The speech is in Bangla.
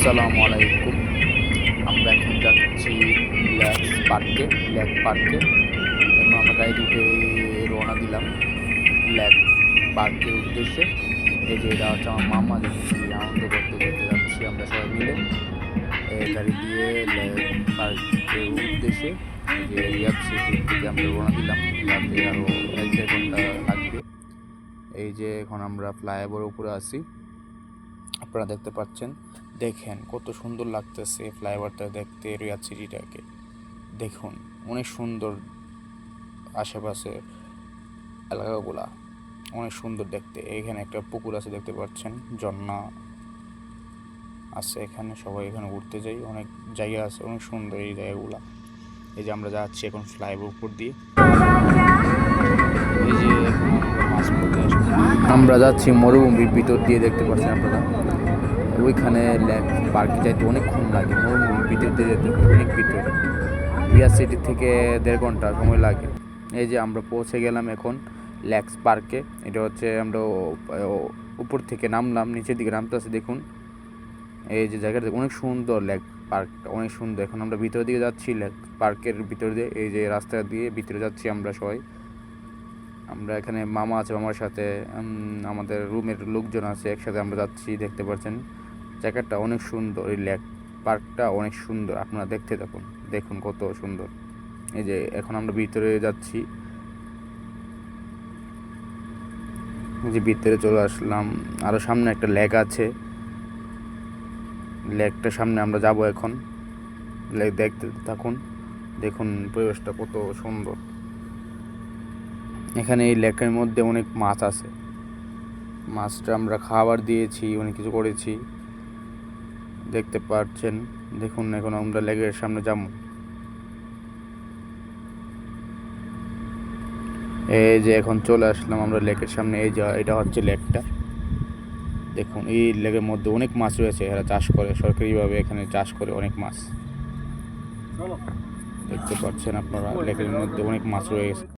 আসসালামু আলাইকুম। আমরা এখন যাচ্ছি লেক পার্কে। এখন আমরা গাড়ি উঠে রওনা দিলাম লেক পার্কের উদ্দেশ্যে। এই যে এটা হচ্ছে আমার মামা, দেখছি আনন্দ করতে করতে যাচ্ছি আমরা সবাই মিলে গাড়ি দিয়ে লেক পার্কের উদ্দেশ্যে। এই যে রিয়াদ সিটি থেকে আমরা রওনা দিলাম, যাতে আরও 1-1.5 ঘন্টা লাগবে। এই যে এখন আমরা ফ্লাইওভারের উপরে আছি, আপনারা দেখতে পাচ্ছেন। দেখেন কত সুন্দর লাগতেছে ফ্লাইওভারটা দেখতে, রিয়াদ সিটিটাকে দেখুন, অনেক সুন্দর। আশেপাশে এলাকাগুলা অনেক সুন্দর দেখতে। এখানে একটা পুকুর আছে, দেখতে পাচ্ছেন, ঝর্ণা আছে এখানে। সবাই এখানে ঘুরতে যাই, অনেক জায়গা আছে, অনেক সুন্দর এই জায়গাগুলা। এই যে আমরা যাচ্ছি এখন ফ্লাইওভার উপর দিয়ে। এই যে এখন আমরা মাছ পড়তে আসছি, আমরা যাচ্ছি মরুভূমির ভিতর দিয়ে, দেখতে পাচ্ছেন আপনারা। ওইখানে লেক পার্কে যাইতে অনেকক্ষণ লাগে, মরুভূমির ভিতর দিয়ে যেতে অনেক ভিতরে। রিয়াদ সিটি থেকে 1.5 ঘন্টা সময় লাগে। এই যে আমরা পৌঁছে গেলাম এখন লেক পার্কে। এটা হচ্ছে আমরা উপর থেকে নামলাম, নিচের দিকে নামতে আছে, দেখুন। এই যে জায়গাটা অনেক সুন্দর, লেক পার্কটা অনেক সুন্দর। এখন আমরা ভিতরের দিকে যাচ্ছি, লেক পার্কের ভিতর দিয়ে। এই যে রাস্তা দিয়ে ভিতরে যাচ্ছি আমরা সবাই। আমরা এখানে মামা আছে, মামার সাথে আমাদের রুমের লোকজন আছে, একসাথে আমরা যাচ্ছি, দেখতে পাচ্ছেন। জায়গাটা অনেক সুন্দর, এই লেক পার্কটা অনেক সুন্দর, আপনারা দেখতে থাকুন, দেখুন কত সুন্দর। এই যে এখন আমরা ভিতরে যাচ্ছি, যে ভিতরে চলে আসলাম। আরও সামনে একটা লেক আছে, লেকটার সামনে আমরা যাব এখন। লেক দেখতে থাকুন, দেখুন পরিবেশটা কত সুন্দর। এখানে এই লেকের মধ্যে অনেক মাছ আছে, মাছটা আমরা খাবার দিয়েছি, অনেক কিছু করেছি, দেখতে পাচ্ছেন। দেখুন এখন আমরা লেকের সামনে যাবো। এই যে এখন চলে আসলাম আমরা লেকের সামনে। এই যে এটা হচ্ছে লেকটা, দেখুন। এই লেকের মধ্যে অনেক মাছ রয়েছে, এরা চাষ করে সরকারিভাবে, এখানে চাষ করে অনেক মাছ, দেখতে পাচ্ছেন আপনারা। লেকের মধ্যে অনেক মাছ রয়েছে।